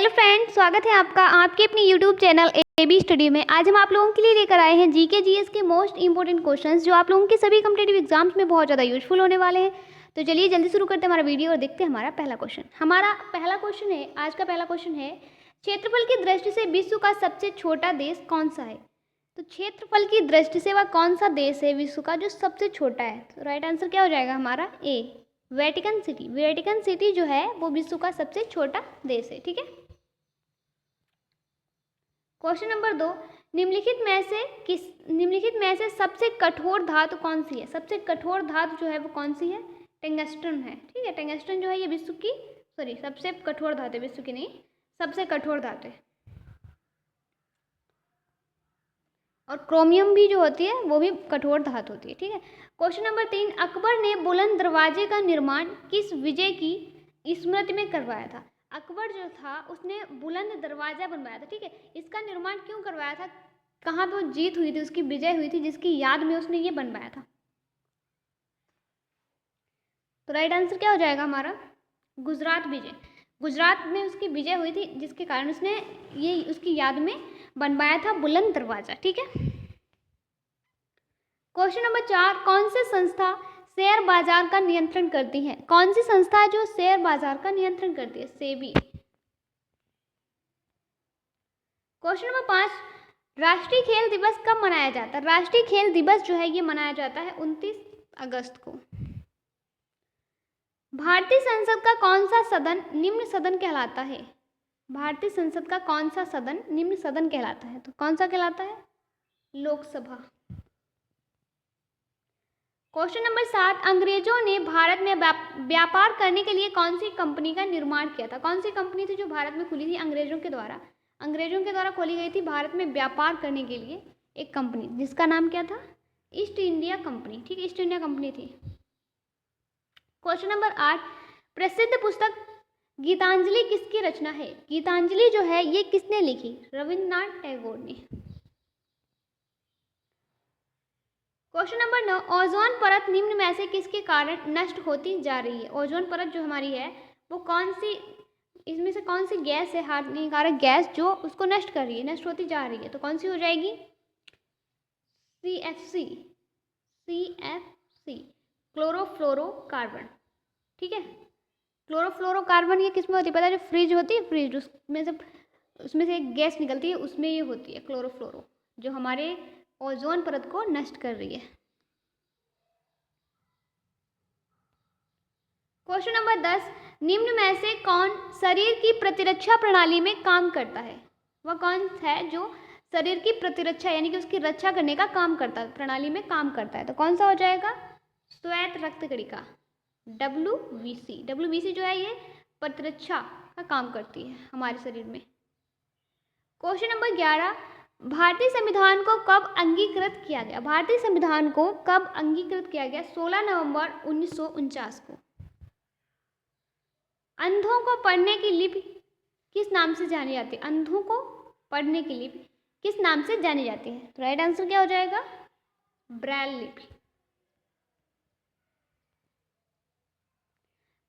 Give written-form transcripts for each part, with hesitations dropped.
Hello friends, स्वागत है आपका आपके अपनी यूट्यूब चैनल AB स्टडी में। आज हम आप लोगों के लिए लेकर आए हैं जीके जीएस के मोस्ट इंपॉर्टेंट क्वेश्चंस जो आप लोगों के सभी कॉम्पिटिटिव एग्जाम्स में बहुत ज़्यादा यूजफुल होने वाले हैं। तो चलिए जल्दी शुरू करते हैं हमारा वीडियो और देखते हैं हमारा पहला क्वेश्चन। हमारा पहला क्वेश्चन है, आज का पहला क्वेश्चन है, क्षेत्रफल की दृष्टि से विश्व का सबसे छोटा देश कौन सा है? तो क्षेत्रफल की दृष्टि से वह कौन सा देश है विश्व का जो सबसे छोटा है? तो राइट आंसर क्या हो जाएगा हमारा? ए, वेटिकन सिटी। वेटिकन सिटी जो है वो विश्व का सबसे छोटा देश है। ठीक है। क्वेश्चन नंबर 2, निम्नलिखित में से सबसे कठोर धातु कौन सी है? सबसे कठोर धातु जो है वो कौन सी है? टंगस्टन है। ठीक है, टंगस्टन जो है ये विश्व की सबसे कठोर धातु है, विश्व की नहीं, सबसे कठोर धातु है। और क्रोमियम भी जो होती है वो भी कठोर धातु होती है। ठीक है। क्वेश्चन नंबर 3, अकबर ने बुलंद दरवाजे का निर्माण किस विजय की स्मृति में करवाया था? अकबर जो था उसने बुलंद दरवाजा बनवाया था। ठीक है, इसका निर्माण क्यों करवाया था? कहाँ पे वो जीत हुई थी, उसकी विजय हुई थी, जिसकी याद में उसने ये बनवाया था? तो राइट आंसर क्या हो जाएगा हमारा? गुजरात विजय। गुजरात में उसकी विजय हुई थी जिसके कारण उसने ये उसकी याद में बनवाया था बुलंद दरवाजा। ठीक है। क्वेश्चन नंबर 4, कौन सी संस्था शेयर बाजार का नियंत्रण करती है? कौन सी संस्था है जो शेयर बाजार का नियंत्रण करती है? सेबी। क्वेश्चन नंबर 5, राष्ट्रीय खेल दिवस कब मनाया जाता है? राष्ट्रीय खेल दिवस जो है ये मनाया जाता है 29 अगस्त को। भारतीय संसद का कौन सा सदन निम्न सदन कहलाता है? भारतीय संसद का कौन सा सदन निम्न सदन कहलाता है? तो कौन सा कहलाता है? लोकसभा। क्वेश्चन नंबर 7, अंग्रेजों ने भारत में व्यापार करने के लिए कौन सी कंपनी का निर्माण किया था? कौन सी कंपनी थी जो भारत में खुली थी अंग्रेजों के द्वारा खोली गई थी भारत में व्यापार करने के लिए एक कंपनी, जिसका नाम क्या था? East India company. ठीक है, ईस्ट इंडिया कंपनी थी। क्वेश्चन नंबर 8, प्रसिद्ध पुस्तक गीतांजलि किसकी रचना है? गीतांजलि जो है ये किसने लिखी? रविन्द्रनाथ टैगोर ने। क्वेश्चन नंबर 9, ओजोन परत निम्न में से किसके कारण नष्ट होती जा रही है? ओजोन परत जो हमारी है वो कौन सी, इसमें से कौन सी गैस है, हानिकारक गैस जो उसको नष्ट कर रही है, नष्ट होती जा रही है? तो कौन सी हो जाएगी? CFC, chlorofluorocarbon. ठीक है, क्लोरोफ्लोरोकार्बन ये किस में होती है पता है? जो फ्रिज होती है, फ्रिज उसमें से एक गैस निकलती है, उसमें ये होती है क्लोरोफ्लोरो, जो हमारे ओजोन परत को नष्ट कर रही है। क्वेश्चन नंबर 10, निम्न में से कौन शरीर की प्रतिरक्षा प्रणाली में काम करता है? वह कौन है जो शरीर की प्रतिरक्षा यानी कि उसकी रक्षा करने का काम करता है, प्रणाली में काम करता है? तो कौन सा हो जाएगा? श्वेत रक्त कणिका, WBC जो है ये प्रतिरक्षा का काम करती है हमारे शरीर में। क्वेश्चन नंबर 11, भारतीय संविधान को कब अंगीकृत किया गया? भारतीय संविधान को कब अंगीकृत किया गया? 16 नवंबर 1949 को। अंधों को पढ़ने की लिपि किस नाम से जानी जाती है? अंधों को पढ़ने की लिपि किस नाम से जानी जाती है? तो राइट आंसर क्या हो जाएगा? ब्रेल लिपि।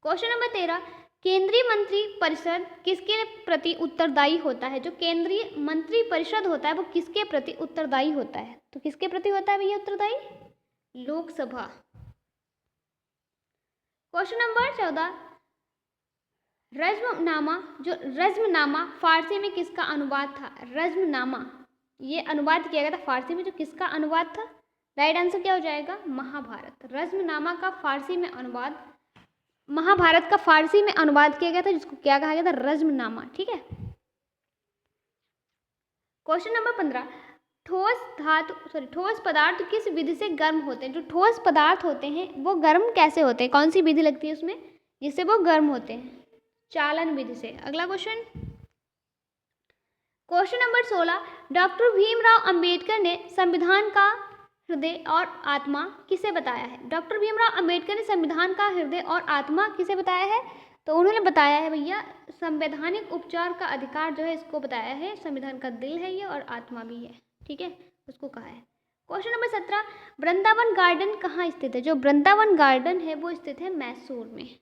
क्वेश्चन नंबर 13, केंद्रीय मंत्री परिषद किसके प्रति उत्तरदायी होता है? जो केंद्रीय मंत्री परिषद होता है वो किसके प्रति उत्तरदायी होता है? तो किसके प्रति होता है भैया उत्तरदायी? लोकसभा। क्वेश्चन नंबर 14, रज्मनामा फारसी में किसका अनुवाद था? रज्मनामा ये अनुवाद किया गया था फारसी में, जो किसका अनुवाद था? राइट आंसर क्या हो जाएगा? महाभारत। रज्मनामा का फारसी में अनुवाद, महाभारत का फारसी में अनुवाद किया गया था, जिसको क्या कहा गया था? रज्मनामा। ठीक है। क्वेश्चन नंबर 15, ठोस पदार्थ किस विधि से गर्म होते हैं? जो ठोस पदार्थ होते हैं वो गर्म कैसे होते हैं? कौन सी विधि लगती है उसमें जिससे वो गर्म होते हैं? चालन विधि से। अगला question, question number 16, doctor Bhimrao Ambedkar ने संविधान का हृदय और आत्मा किसे बताया है? डॉक्टर भीमराव अंबेडकर ने संविधान का हृदय और आत्मा किसे बताया है? तो उन्होंने बताया है भैया संवैधानिक उपचार का अधिकार जो है इसको बताया है, संविधान का दिल है ये और आत्मा भी है। ठीक है, उसको कहा है। क्वेश्चन नंबर 17, वृंदावन गार्डन कहाँ स्थित है? जो वृंदावन गार्डन है वो स्थित है मैसूर में।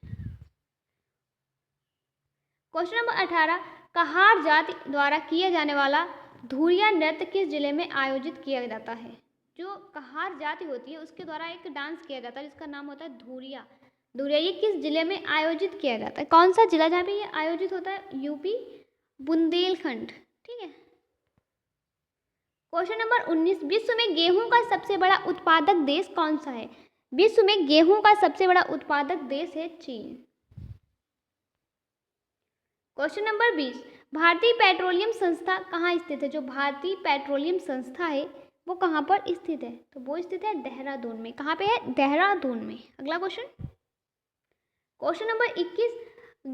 क्वेश्चन नंबर 18, कहार जाति द्वारा किया जाने वाला धुरिया नृत्य किस जिले में आयोजित किया जाता है? जो कहार जाति होती है उसके द्वारा एक डांस किया जाता है जिसका नाम होता है धुरिया। धुरिया ये किस जिले में आयोजित किया जाता है? कौन सा जिला जहाँ पे ये आयोजित होता है? यूपी बुंदेलखंड। ठीक है। क्वेश्चन नंबर 19, विश्व में गेहूं का सबसे बड़ा उत्पादक देश कौन सा है? विश्व में गेहूं का सबसे बड़ा उत्पादक देश है चीन। क्वेश्चन नंबर 20, भारतीय पेट्रोलियम संस्था कहाँ स्थित है? जो भारतीय पेट्रोलियम संस्था है वो कहाँ पर स्थित है? तो वो स्थित है देहरादून में। कहाँ पे है? देहरादून में। अगला क्वेश्चन, क्वेश्चन नंबर 21,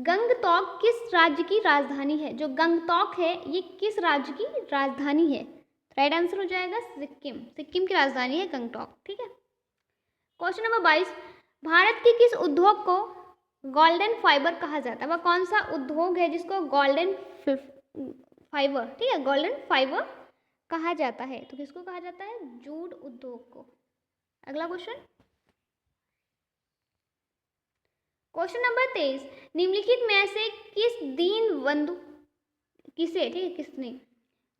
गंगटोक किस राज्य की राजधानी है? जो गंगटोक है ये किस राज्य की राजधानी है? राइट आंसर हो जाएगा सिक्किम। सिक्किम की राजधानी है गंगटोक। ठीक है। क्वेश्चन नंबर 22, भारत के किस उद्योग को गोल्डन फाइबर कहा जाता है? वह कौन सा उद्योग है जिसको गोल्डन फाइबर, ठीक है, गोल्डन फाइबर कहा जाता है? तो किसको कहा जाता है? जूट उद्योग को। अगला क्वेश्चन, क्वेश्चन नंबर 23, निम्नलिखित में से किस दीनबंधु किसे, ठीक है, किसने,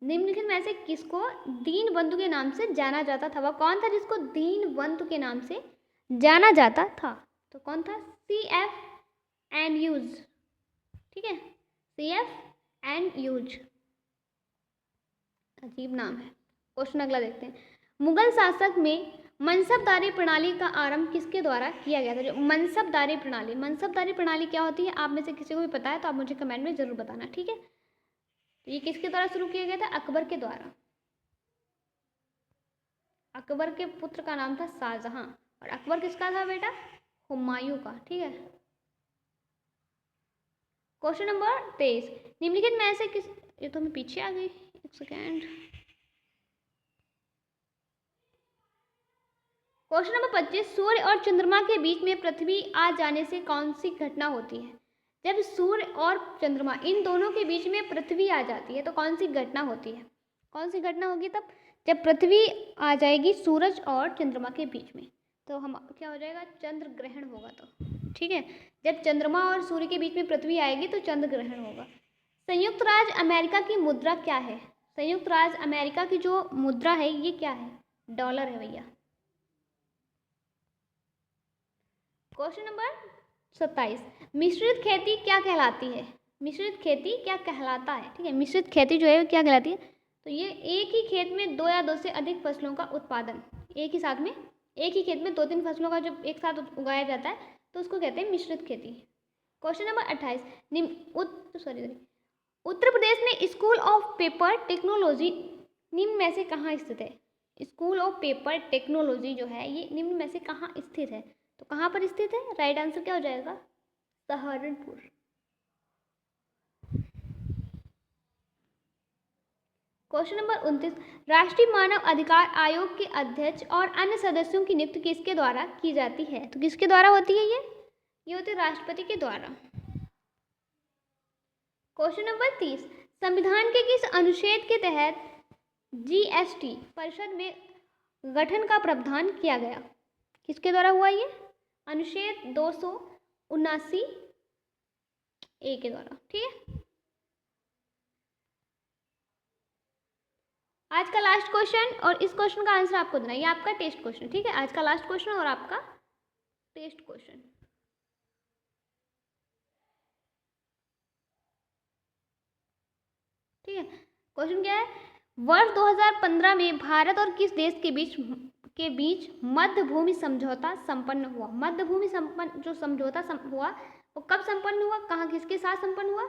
निम्नलिखित में से किसको दीनबंधु के नाम से जाना जाता था? वह कौन था जिसको दीनबंधु के नाम से जाना जाता था? तो कौन था? CF Andrews. ठीक है, CF एंड्रूज, अजीब नाम है। क्वेश्चन अगला देखते हैं, मुगल शासक में मनसबदारी प्रणाली का आरंभ किसके द्वारा किया गया था? जो मनसबदारी प्रणाली, मनसबदारी प्रणाली क्या होती है? आप में से किसी को भी पता है तो आप मुझे कमेंट में जरूर बताना। ठीक है, तो ये किसके द्वारा शुरू किया गया था? अकबर के द्वारा। अकबर के पुत्र का नाम था शाहजहां, और अकबर किसका था बेटा? हुमायूं का। ठीक है। क्वेश्चन नंबर 23, निम्नलिखित में से किस, ये तो मैं पीछे आ गई, एक सेकेंड। क्वेश्चन नंबर 25, सूर्य और चंद्रमा के बीच में पृथ्वी आ जाने से कौन सी घटना होती है? जब सूर्य और चंद्रमा इन दोनों के बीच में पृथ्वी आ जाती है तो कौन सी घटना होती है? कौन सी घटना होगी तब? जब पृथ्वी आ जाएगी सूरज और चंद्रमा के बीच में, तो हम क्या हो जाएगा? चंद्र ग्रहण होगा। तो ठीक है, जब चंद्रमा और सूर्य के बीच में पृथ्वी आएगी तो चंद्र ग्रहण होगा। संयुक्त राज्य अमेरिका की मुद्रा क्या है? संयुक्त राज्य अमेरिका की जो मुद्रा है ये क्या है? डॉलर है भैया। क्वेश्चन नंबर 27, मिश्रित खेती क्या कहलाती है? मिश्रित खेती क्या कहलाता है? ठीक है, मिश्रित खेती जो है क्या कहलाती है? तो ये एक ही खेत में दो या दो से अधिक फसलों का उत्पादन, एक ही साथ में, एक ही खेत में 2-3 फसलों का जब एक साथ उगाया जाता है तो उसको कहते हैं मिश्रित खेती। क्वेश्चन नंबर 28, उत्तर प्रदेश में स्कूल ऑफ पेपर टेक्नोलॉजी निम्न में से कहाँ स्थित है? स्कूल ऑफ पेपर टेक्नोलॉजी जो है ये निम्न में से कहाँ स्थित है? तो कहाँ पर स्थित है? राइट आंसर क्या हो जाएगा? सहारनपुर। क्वेश्चन नंबर 29, राष्ट्रीय मानव अधिकार आयोग के अध्यक्ष और अन्य सदस्यों की नियुक्ति किसके द्वारा की जाती है? तो किसके द्वारा होती है ये होती है राष्ट्रपति के द्वारा। क्वेश्चन नंबर 30, संविधान के किस अनुच्छेद के तहत GST परिषद में गठन का प्रावधान किया गया? किसके द्वारा हुआ ये? अनुच्छेद 279A के द्वारा। ठीक है, आज का लास्ट क्वेश्चन, और इस क्वेश्चन का आंसर आपको देना है, ये आपका टेस्ट क्वेश्चन। ठीक है, आज का लास्ट क्वेश्चन और आपका टेस्ट क्वेश्चन। ठीक है, क्वेश्चन क्या है? वर्ष 2015 में भारत और किस देश के बीच मध्य भूमि समझौता संपन्न हुआ? मध्य भूमि जो समझौता हुआ वो कब संपन्न हुआ? कहाँ, किसके साथ संपन्न हुआ?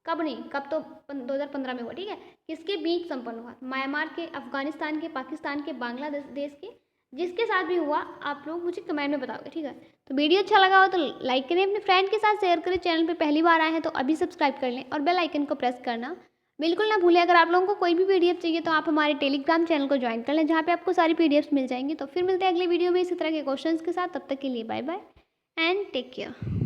कब नहीं, कब तो 2015 में हुआ। ठीक है, किसके बीच संपन्न हुआ? म्यांमार के, अफगानिस्तान के, पाकिस्तान के, बांग्लादेश के, जिसके साथ भी हुआ आप लोग मुझे कमेंट में बताओगे। ठीक है, तो वीडियो अच्छा लगा हो तो लाइक करें, अपने फ्रेंड के साथ शेयर करें, चैनल पे पहली बार आए हैं तो अभी सब्सक्राइब कर लें और बेल आइकन को प्रेस करना बिल्कुल ना भूलें। अगर आप लोगों को कोई भी PDF चाहिए तो आप हमारे टेलीग्राम चैनल को ज्वाइन कर लें, जहाँ पे आपको सारी PDFs मिल जाएंगी। तो फिर मिलते हैं अगले वीडियो में इसी तरह के क्वेश्चंस के साथ। तब तक के लिए bye bye and take care.